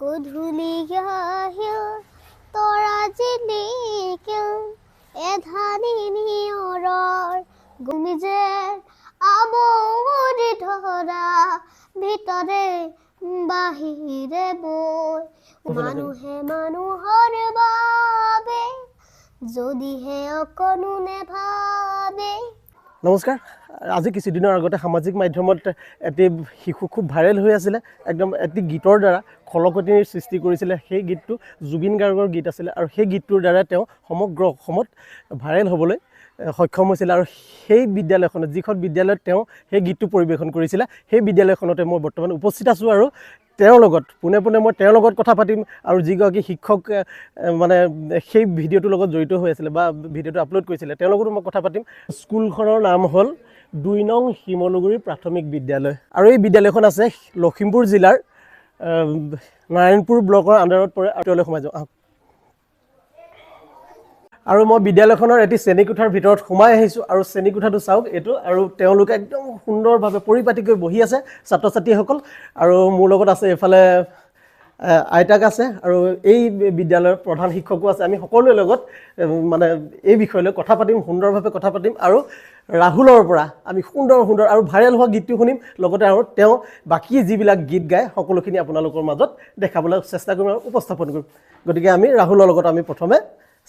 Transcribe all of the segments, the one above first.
গধূলি আহিল তৰা জিলিকিল এধানি নিয়ৰৰ গুমি যে আৱৰি ধৰা ভিতৰে বাহিৰে বৈ মানুহে মানুহৰ বাবে যদিহে অকণো নেভাবে। নমস্কাৰ। আজি কিছুদিনৰ আগতে সামাজিক মাধ্যমত এটি শিশু খুব ভাইৰেল হৈ আছিলে। একদম এটি গীতৰ দ্বাৰা খলকতিৰ সৃষ্টি কৰিছিলে। সেই গীতটো জুবিন গাৰ্গৰ গীত আছিলে আৰু সেই গীতটোৰ দ্বাৰা তেওঁ সমগ্ৰ অসমত ভাইৰেল হ'বলৈ সক্ষম হৈছিল। আৰু সেই বিদ্যালয়খনত যিখন বিদ্যালয়ত তেওঁ সেই গীতটো পৰিৱেশন কৰিছিলে সেই বিদ্যালয়খনতে মই বৰ্তমান উপস্থিত আছোঁ আৰু তেওঁৰ লগত পোনে পোনে মই তেওঁৰ লগত কথা পাতিম আৰু যিগৰাকী শিক্ষক মানে সেই ভিডিঅ'টোৰ লগত জড়িত হৈ আছিলে বা ভিডিঅ'টো আপলোড কৰিছিলে তেওঁৰ লগতো মই কথা পাতিম। স্কুলখনৰ নাম হ'ল ২ নং শিমলুগুৰি প্ৰাথমিক বিদ্যালয় আৰু এই বিদ্যালয়খন আছে লখিমপুৰ জিলাৰ নাৰায়ণপুৰ ব্লকৰ আণ্ডাৰত পৰে। আৰু তেওঁলৈ সোমাই যাওঁ আৰু মই বিদ্যালয়খনৰ এটি শ্ৰেণীকোঠাৰ ভিতৰত সোমাই আহিছোঁ আৰু শ্ৰেণীকোঠাটো চাওক এইটো আৰু তেওঁলোকে একদম সুন্দৰভাৱে পৰিপাটিকৈ বহি আছে ছাত্ৰ ছাত্ৰীসকল। আৰু মোৰ লগত আছে এইফালে আইতাক আছে আৰু এই বিদ্যালয়ৰ প্ৰধান শিক্ষকো আছে। আমি সকলোৰে লগত মানে এই বিষয় লৈ কথা পাতিম, সুন্দৰভাৱে কথা পাতিম আৰু ৰাহুলৰ পৰা আমি সুন্দৰ আৰু ভাইৰেল হোৱা গীতটো শুনিম। লগতে আৰু তেওঁ বাকী যিবিলাক গীত গায় সকলোখিনি আপোনালোকৰ মাজত দেখাবলৈ চেষ্টা কৰিম আৰু উপস্থাপন কৰিম। গতিকে আমি ৰাহুলৰ লগত আমি প্ৰথমে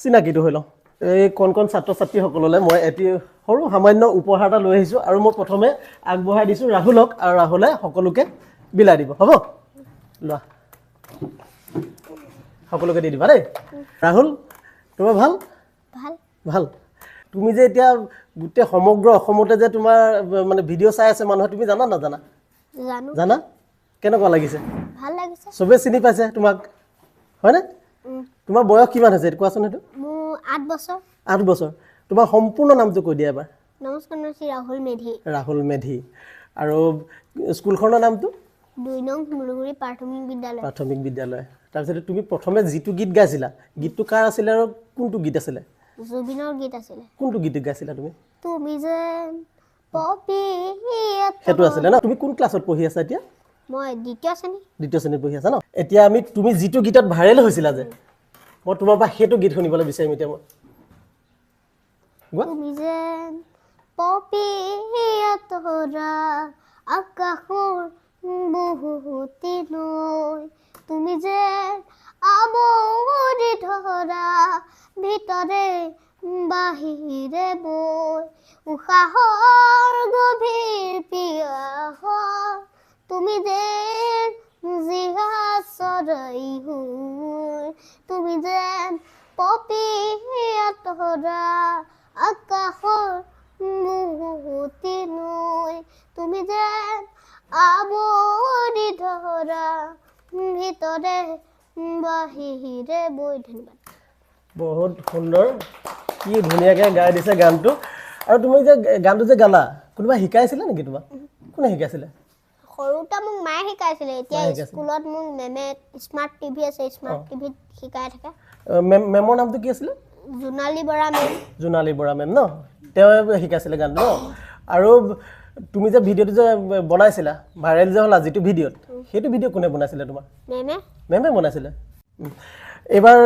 চিনাকিটো হৈ লওঁ। এই কণ ছাত্ৰ ছাত্ৰীসকললৈ মই এটি সৰু সামান্য উপহাৰ এটা লৈ আহিছোঁ আৰু মই প্ৰথমে আগবঢ়াই দিছোঁ ৰাহুলক আৰু ৰাহুলে সকলোকে বিলাই দিব। হ'ব লোৱা, সকলোকে দি দিবা দেই। ৰাহুল তোমাৰ ভাল ভাল ভাল তুমি যে এতিয়া গোটেই সমগ্ৰ অসমতে যে তোমাৰ মানে ভিডিঅ' চাই আছে মানুহে, তুমি জানা নাজানা? জানো। জানা? কেনেকুৱা লাগিছে? ভাল লাগিছে। চবেই চিনি পাইছে তোমাক হয়নে? তোমাৰ বয়স কিমান হৈছে কোৱাচোন? সেইটো মোৰ 8 বছৰ। 8 বছৰ। তোমাৰ সম্পূৰ্ণ নামটো কৈ দিয়া এবাৰ। নমস্কাৰ, ৰাহুল মেধি। ৰাহুল মেধি। আৰু স্কুলখনৰ নামটো ২ নং শিমলুগুৰি প্ৰাথমিক বিদ্যালয়। প্ৰাথমিক বিদ্যালয়। তাৰপিছত তুমি প্ৰথমে যিটো গীত গাইছিলা গীতটো কাৰ আছিলে আৰু কোনটো গীত আছিলে? জুবিনৰ গীত আছিলে। কোনটো গীত গাইছিলা তুমি? তুমি যে পপি সেইটো আছিলে ন? তুমি কোন ক্লাছত পঢ়ি আছা এতিয়া? মই দ্বিতীয় শ্ৰেণীত পঢ়ি আছা ন? এতিয়া তুমি যিটো গীতত ভাইৰেল হৈছিলা যে মই তোমাৰ পৰা সেইটো গীত শুনিবলৈ বিচাৰিম এতিয়া। মই তুমি যে পপি তৰা আকাশৰ বহুতি নৈ, তুমি যে আৱৰি ধৰা ভিতৰে বাহিৰে বৈ উশাহৰ গভীৰ পিয়াহৰ, তুমি যে জিহা চৰাই হৈ, তুমি যে পপি তৰা আকাশৰ বহুতি নৈ, তুমি যে আৱৰি ধৰা ভিতৰে বাহিৰে বৈ। ধন্যবাদ। বহুত সুন্দৰ, কি ধুনীয়াকৈ গাই দিছে গানটো। আৰু তুমি যে গানটো যে গালা কোনোবা শিকাইছিলে নেকি তোমাক? কোনে শিকাইছিলে? সৰুতে মোক মায়ে শিকাইছিলে। এতিয়া স্কুলত মোক মেমে স্মাৰ্ট টিভি আছে, স্মাৰ্ট টিভিত শিকাই থাকে। মেমৰ নামটো কি আছিলে? জোনালী বৰা মেম। জোনালী বৰা মেম ন? তেওঁ শিকাইছিলে গানটো ন? আৰু তুমি যে ভিডিঅ'টো যে বনাইছিলা ভাইৰেল যে হ'লা যিটো ভিডিঅ'ত, সেইটো ভিডিঅ' কোনে বনাইছিলে তোমাৰ? মেমে বনাইছিলে। এইবাৰ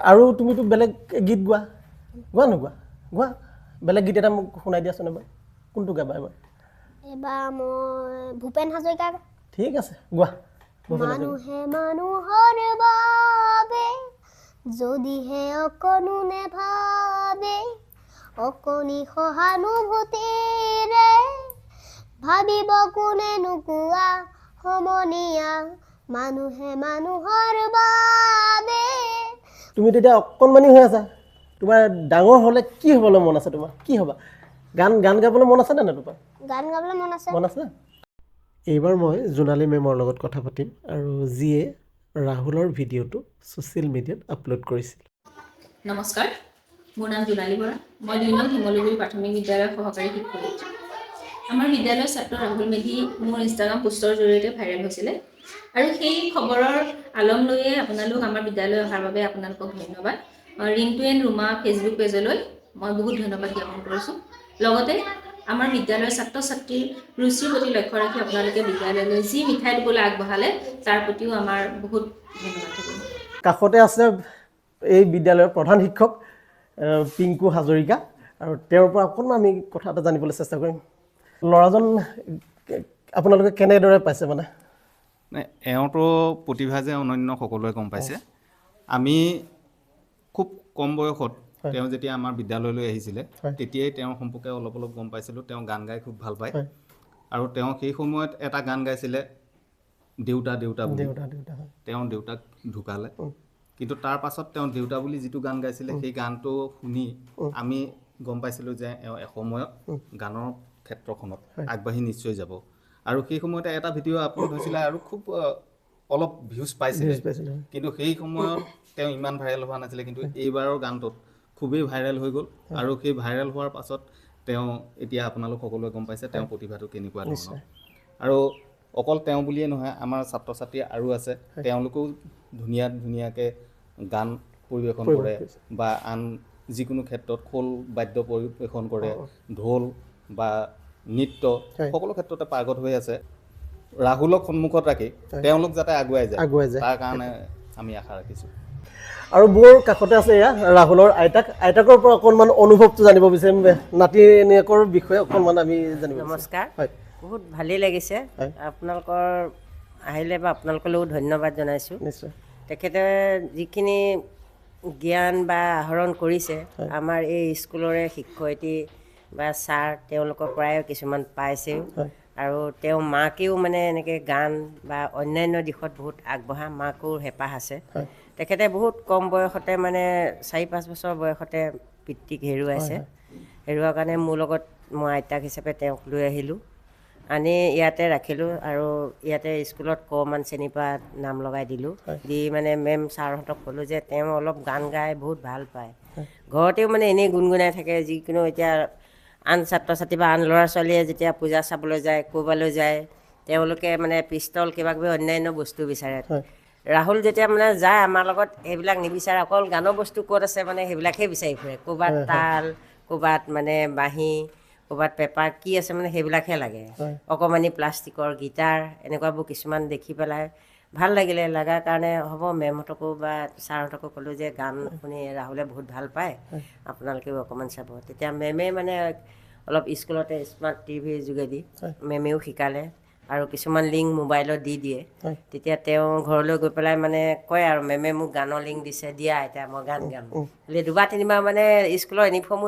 আৰু তুমিতো বেলেগ গীত গোৱা নোগোৱা? গোৱা বেলেগ গীত এটা মোক শুনাই দিয়াচোন এবাৰ। কোনটো গাবা এবাৰ? এবাৰ মই ভূপেন হাজৰিকা। ঠিক আছে গোৱা। মানুহে মানুহৰ বাবে যদিহে অকণো নেভাবে, অকণি সহানুভূতিৰে ভাবিব কোনে নোকোৱা সমনীয়া মানুহে মানুহৰ বাবে। তুমি তেতিয়া অকণমানি হৈ আছা, তোমাৰ ডাঙৰ হ'লে কি হ'বলৈ মন আছে? তোমাৰ কি হ'বা? গান গাবলৈ মন আছে নে নাই তোমাৰ? গান গাবলৈ মন আছে। এইবাৰ মই জোনালী মেমৰ লগত কথা পাতিম আৰু যিয়ে ৰাহুলৰ ভিডিঅ'টো ছ'চিয়েল মিডিয়াত আপলোড কৰিছিল। নমস্কাৰ, মোৰ নাম জোনালী বৰা। মই ২ নং শিমলুগুৰি প্ৰাথমিক বিদ্যালয়ৰ সহকাৰী শিক্ষক। আমাৰ বিদ্যালয়ৰ ছাত্ৰ ৰাহুল মেধি মোৰ ইনষ্টাগ্ৰাম পোষ্টৰ জৰিয়তে ভাইৰেল হৈছিলে আৰু সেই খবৰৰ আলম লৈয়ে আপোনালোক আমাৰ বিদ্যালয় অহাৰ বাবে আপোনালোকক ধন্যবাদ। ৰিণ্টু এণ্ড ৰুমা ফেচবুক পেজলৈ মই বহুত ধন্যবাদ জ্ঞাপন কৰিছোঁ। লগতে আমাৰ বিদ্যালয়ৰ ছাত্ৰ ছাত্ৰীৰ ৰুচিৰ প্ৰতি লক্ষ্য ৰাখি আপোনালোকে বিদ্যালয়লৈ যি মিঠাই দিবলৈ আগবঢ়ালে তাৰ প্ৰতিও আমাৰ বহুত ধন্যবাদ। কাষতে আছে এই বিদ্যালয়ৰ প্ৰধান শিক্ষক পিংকু হাজৰিকা আৰু তেওঁৰ পৰা অকণমান আমি কথা এটা জানিবলৈ চেষ্টা কৰিম ল'ৰাজন আপোনালোকে কেনেদৰে পাইছে মানে এওঁতো প্ৰতিভা যে অনন্য সকলোৱে গম পাইছে আমি খুব কম বয়সত তেওঁ যেতিয়া আমাৰ বিদ্যালয়লৈ আহিছিলে তেতিয়াই তেওঁৰ সম্পৰ্কে অলপ অলপ গম পাইছিলোঁ তেওঁ গান গাই খুব ভাল পায় আৰু তেওঁ সেই সময়ত এটা গান গাইছিলে দেউতা দেউতা বুলি তেওঁ দেউতাক ঢুকালে কিন্তু তাৰ পাছত তেওঁ দেউতা বুলি যিটো গান গাইছিলে সেই গানটো শুনি আমি গম পাইছিলোঁ যে এসময়ত গানৰ ক্ষেত্ৰখনত আগবাঢ়ি নিশ্চয় যাব আৰু সেই সময়তে এটা ভিডিঅ' আপলোড হৈছিলে আৰু খুব অলপ ভিউজ পাইছিলে কিন্তু সেই সময়ত তেওঁ ইমান ভাইৰেল হোৱা নাছিলে কিন্তু এইবাৰৰ গানটোত খুবেই ভাইৰেল হৈ গ'ল আৰু সেই ভাইৰেল হোৱাৰ পাছত তেওঁ এতিয়া আপোনালোক সকলোৱে গম পাইছে তেওঁৰ প্ৰতিভাটো কেনেকুৱা ধৰণৰ আৰু অকল তেওঁ বুলিয়ে নহয় আমাৰ ছাত্ৰ ছাত্ৰী আৰু আছে তেওঁলোকেও ধুনীয়াকৈ গান পৰিৱেশন কৰে বা আন যিকোনো ক্ষেত্ৰত খোল বাদ্য পৰিৱেশন কৰে ঢোল বা নৃত্য সকলো ক্ষেত্ৰতে পাৰ্গত হৈ আছে ৰাহুলক সন্মুখত ৰাখি তেওঁলোক যাতে আগুৱাই যায় তাৰ কাৰণে আমি আশা ৰাখিছোঁ আৰু মোৰ কাষতে আছে এয়া ৰাহুলৰ আইতাকৰ পৰা অকণমান অনুভৱটো জানিব বিচাৰিম নাতিনীয়েকৰ বিষয়ে অকণমান আমি জানিব নমস্কাৰ বহুত ভালেই লাগিছে আপোনালোকৰ আহিলে বা আপোনালোকলৈও ধন্যবাদ জনাইছোঁ নিশ্চয় তেখেতে যিখিনি জ্ঞান বা আহৰণ কৰিছে আমাৰ এই স্কুলৰে শিক্ষয়িত্ৰী বা ছাৰ তেওঁলোকৰ পৰাই কিছুমান পাইছেও আৰু তেওঁ মাকেও মানে এনেকৈ গান বা অন্যান্য দিশত বহুত আগবঢ়া মাকো হেঁপাহ আছে তেখেতে বহুত কম বয়সতে মানে 4-5 বছৰ বয়সতে পিতৃক হেৰুৱাইছে হেৰুৱাৰ কাৰণে মোৰ লগত মই আইতাক হিচাপে তেওঁক লৈ আহিলোঁ আনি ইয়াতে ৰাখিলোঁ আৰু ইয়াতে স্কুলত কমান শ্ৰেণীৰ পৰা নাম লগাই দিলোঁ দি মানে মেম ছাৰহঁতক ক'লোঁ যে তেওঁ অলপ গান গাই বহুত ভাল পায় ঘৰতেও মানে এনেই গুণগুণাই থাকে যিকোনো এতিয়া আন ছাত্ৰ ছাত্ৰী বা আন ল'ৰা ছোৱালীয়ে যেতিয়া পূজা চাবলৈ যায় ক'ৰবালৈ যায় তেওঁলোকে মানে পিষ্টল কিবাকিবি অন্যান্য বস্তু বিচাৰে ৰাহুল যেতিয়া মানে যায় আমাৰ লগত সেইবিলাক নিবিচাৰে অকল গানৰ বস্তু ক'ত আছে মানে সেইবিলাকহে বিচাৰি ফুৰে ক'ৰবাত তাল ক'ৰবাত মানে বাঁহী ক'ৰবাত পেপাৰ কি আছে মানে সেইবিলাকহে লাগে অকণমানি প্লাষ্টিকৰ গীটাৰ এনেকুৱাবোৰ কিছুমান দেখি পেলাই ভাল লাগিলে লগাৰ কাৰণে হ'ব মেমহঁতকো বা ছাৰহঁতকো ক'লোঁ যে গান শুনি ৰাহুলে বহুত ভাল পায় আপোনালোকেও অকণমান চাব তেতিয়া মেমে মানে অলপ স্কুলতে স্মাৰ্ট টিভিৰ যোগেদি মেমেও শিকালে আৰু কিছুমান লিংক মোবাইলত দি দিয়ে তেতিয়া তেওঁ ঘৰলৈ গৈ পেলাই মানে কয় আৰু মেমে মোক গানৰ লিংক দিছে দিয়া এতিয়া মই গান গাম বোলে 2-3 বাৰ মানে স্কুলৰ ইউনিফৰ্মো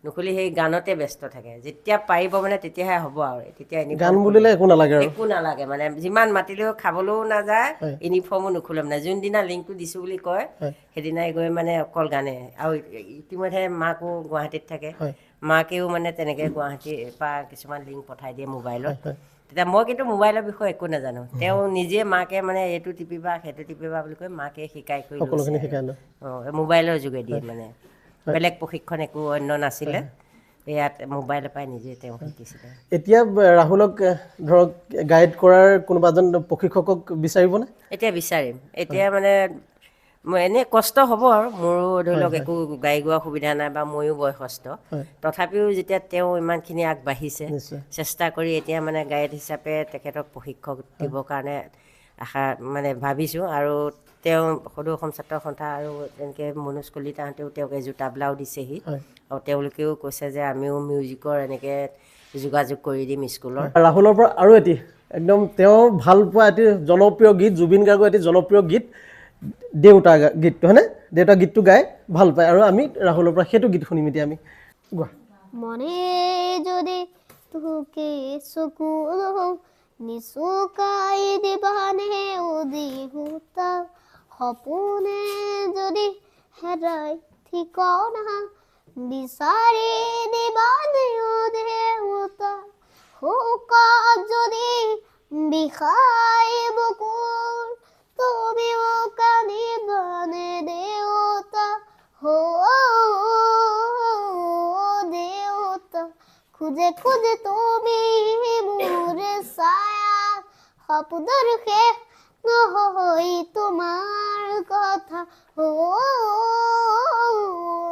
নুখুলি সেই গানতে ব্যস্ত থাকে যেতিয়া পাৰিব মানে তেতিয়াহে হ'ব আৰু তেতিয়া গান বুলিলে একো নালাগে মানে যিমান মাতিলেও খাবলৈও নাযায় ইউনিফৰ্মো নুখুলে মানে যোনদিনা লিংকটো দিছোঁ বুলি কয় সেইদিনাই গৈ মানে অকল গানে আৰু ইতিমধ্যে মাকো গুৱাহাটীত থাকে মাকেও মানে তেনেকৈ গুৱাহাটীৰ পৰা কিছুমান লিংক পঠাই দিয়ে মোবাইলত তেতিয়া মই কিন্তু মোবাইলৰ বিষয়ে একো নাজানো তেওঁ নিজে মাকে মানে এইটো টিপিবা সেইটো টিপিবা বুলি কৈ মাকে শিকাই কৰি মোবাইলৰ যোগেদি মানে বেলেগ প্ৰশিক্ষণ একো অন্য নাছিলে ইয়াত মোবাইলৰ পৰাই নিজে তেওঁ শিকিছিলে এতিয়া ৰাহুলক ধৰক গাইড কৰাৰ কোনোবা এজন প্ৰশিক্ষকক বিচাৰিবনে এতিয়া বিচাৰিম এতিয়া মানে মই এনেই কষ্ট হ'ব আৰু মোৰো ধৰি লওক একো গাই গোৱা সুবিধা নাই বা ময়ো বয়সস্থ তথাপিও যেতিয়া তেওঁ ইমানখিনি আগবাঢ়িছে চেষ্টা কৰি এতিয়া মানে গাইড হিচাপে তেখেতক প্ৰশিক্ষক দিবৰ কাৰণে আশা মানে ভাবিছোঁ আৰু তেওঁ সদৌ অসম ছাত্ৰ সন্থা আৰু তেনেকৈ মনোজ কলিতাহঁতেও তেওঁক এযোৰ তাবলাও দিছেহি আৰু তেওঁলোকেও কৈছে যে আমিও মিউজিকৰ এনেকৈ যোগাযোগ কৰি দিম স্কুলৰ ৰাহুলৰ পৰা আৰু এটি একদম তেওঁ ভাল পোৱা এটি জনপ্ৰিয় গীত জুবিন গাৰ্গৰ এটি জনপ্ৰিয় গীত দেউতা গীতটো হয়নে দেউতা গীতটো গাই ভাল পায় আৰু আমি ৰাহুলৰ পৰা সেইটো গীত শুনিম এতিয়া আমি গোৱা মনে যদি তোকে চকুৰ নিচুকাই দিবানে উদিহুতা সপোনে যদি হেৰাই ঠিকনা বিচাৰি দিবানে উদিহুতা শুকা যদি বিষাই বুকুৰ তুমিও কান্দিবানে দেউতা দেউতা খুঁজে খুঁজে তুমি মোৰে ছায়া সপোনৰ শেষ নহয় তোমাৰ কথা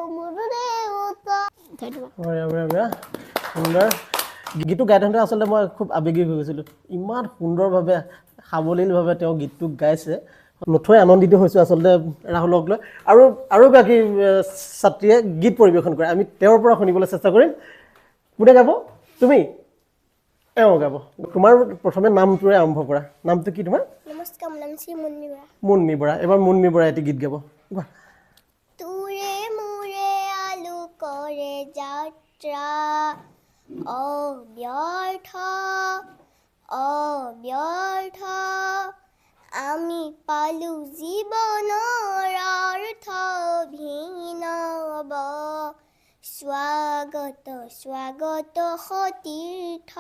মোৰ দেউতা সুন্দৰ গীতটো গাই থাকোঁতে আচলতে মই খুব আৱেগিক হৈ গৈছিলোঁ ইমান সুন্দৰভাৱে সাৱলীলভাৱে তেওঁ গীতটো গাইছে নথৈ আনন্দিত হৈছোঁ আচলতে ৰাহুলক লৈ আৰু বাকী ছাত্ৰীয়ে গীত পৰিৱেশন কৰে আমি তেওঁৰ পৰা শুনিবলৈ চেষ্টা কৰিম কোনে গাব তুমি এওঁ গাব তোমাৰ প্ৰথমে নামটোৰে আৰম্ভ কৰা নামটো কি তোমাৰ নমস্কাৰ মোৰ নাম শ্ৰী মুন্নি বৰা মুন্নি বৰা এবাৰ মুন্নি বৰা এটি গীত গাব গোৱা তোৰে মোৰে আলু কৰে যাত্ৰা অব্যৰ্থ আমি পালো জীৱনৰ অৰ্থ ভিনব স্বাগত সতীৰ্থ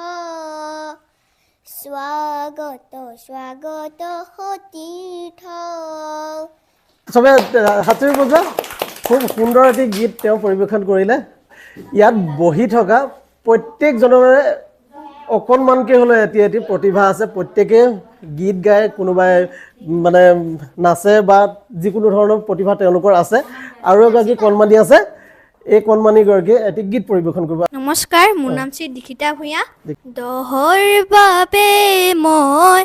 সতীৰ্থ চবে হাতুৰি বজোৱা খুব সুন্দৰ এটি গীত তেওঁ পৰিৱেশন কৰিলে ইয়াত বহি থকা প্ৰত্যেকজনৰে অকণমানকৈ হ'লেও এটি প্ৰতিভা আছে প্ৰত্যেকে গীত গায় কোনোবাই মানে নাচে বা যিকোনো ধৰণৰ প্ৰতিভা তেওঁলোকৰ আছে আৰু এগৰাকী কণমানি আছে এই কণমানিগৰাকীয়ে এটি গীত পৰিৱেশন কৰিব নমস্কাৰ মোৰ নাম শ্ৰী দীক্ষিতা ভূঞা দহৰ বাবে মই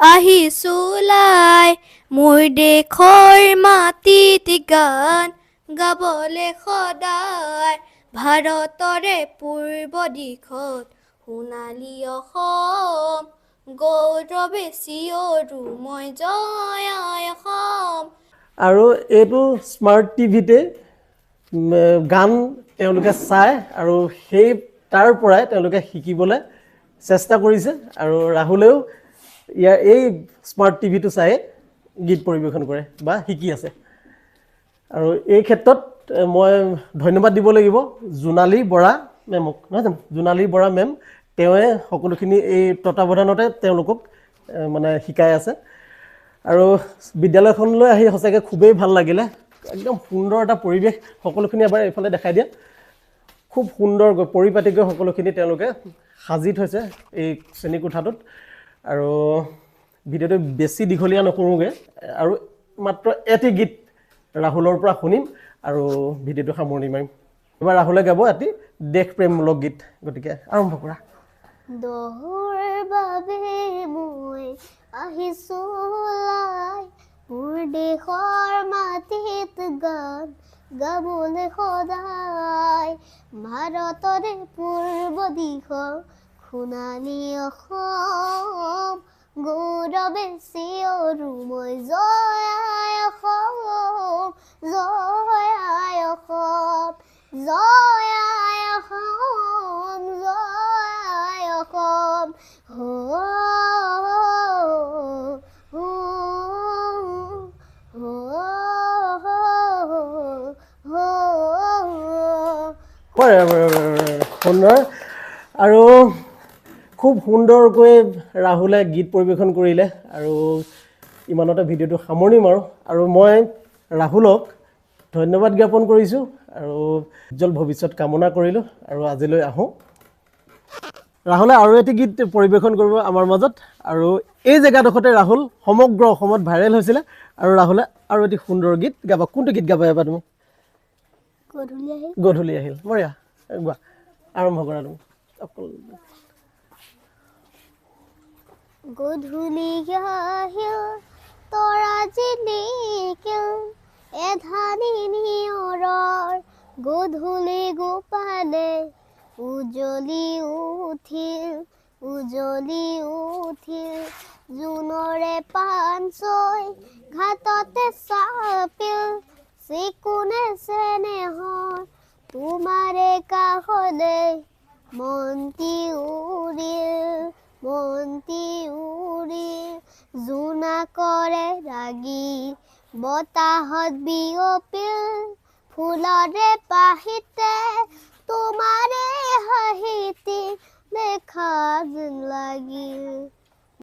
আহিছোঁ লাই মোৰ দেশৰ মাটিত গান গাবলৈ সদায় ভাৰতৰে পূৰ্ব দিশত সোণালী অসম গৌৰৱে চিঞৰো মই জয় আই অসম আৰু এইটো স্মাৰ্ট টিভিতে গান তেওঁলোকে চায় আৰু সেই তাৰ পৰাই তেওঁলোকে শিকিবলৈ চেষ্টা কৰিছে আৰু ৰাহুলেও ইয়াৰ এই স্মাৰ্ট টিভিটো চাই গীত পৰিৱেশন কৰে বা শিকি আছে আৰু এই ক্ষেত্ৰত মই ধন্যবাদ দিব লাগিব জোনালী বৰা মেমক নহয় জানো জোনালী বৰা মেম তেওঁৱে সকলোখিনি এই তত্বাৱধানতে তেওঁলোকক মানে শিকাই আছে আৰু বিদ্যালয়খনলৈ আহি সঁচাকৈ খুবেই ভাল লাগিলে একদম সুন্দৰ এটা পৰিৱেশ সকলোখিনি এবাৰ এইফালে দেখাই দিয়া খুব সুন্দৰকৈ পৰিপাটিকৈ সকলোখিনি তেওঁলোকে সাজি থৈছে এই শ্ৰেণীকোঠাটোত আৰু ভিডিঅ'টো বেছি দীঘলীয়া নকৰোঁগৈ আৰু মাত্ৰ এটি গীত ৰাহুলৰ পৰা শুনিম আৰু ভিডিঅ'টো সামৰণি মাৰিম এবাৰ ৰাহুলে গাব এটি দেশপ্ৰেমমূলক গীত গতিকে আৰম্ভ কৰা দহৰ বাবে মই আহিছোঁ লাই মোৰ দেশৰ মাটিত গান গাবলৈ সদায় ভাৰতৰে পূৰ্ব দিশৰ সোণালী অসম গৌৰৱে চিঞৰো মই জয় আই অসম জয় আই অসম জয় আই অসম জয় আই অসম সুন্দৰ আৰু খুব সুন্দৰকৈ ৰাহুলে গীত পৰিৱেশন কৰিলে আৰু ইমানতে ভিডিঅ'টো সামৰণি মাৰোঁ আৰু মই ৰাহুলক ধন্যবাদ জ্ঞাপন কৰিছোঁ আৰু উজ্জ্বল ভৱিষ্যত কামনা কৰিলোঁ আৰু আজিলৈ আহোঁ ৰাহুলে আৰু এটি গীত পৰিৱেশন কৰিব আমাৰ মাজত আৰু এই জেগাডোখৰতে ৰাহুল সমগ্ৰ অসমত ভাইৰেল হৈছিলে আৰু ৰাহুলে আৰু এটি সুন্দৰ গীত গাব কোনটো গীত গাবা এবাৰ তুমি গধূলি আহিল বঢ়িয়া গোৱা আৰম্ভ কৰা তুমি অকল গধূলি আহিল তৰা জিলিকিল এধানি নিয়ৰৰ গধূলি গোপালে উজ্বলি উঠিল জোনৰে পাঞ্চৈ ঘাটতে চাপিল চিকুনে চেনেহৰ তোমাৰে কাষলে মন্তি উৰিল জোনা কৰে ৰাগি বতাহত বিয়পিল ফুলৰে পাহিতে তোমাৰে হাঁহিতে দেখা যেন লাগিল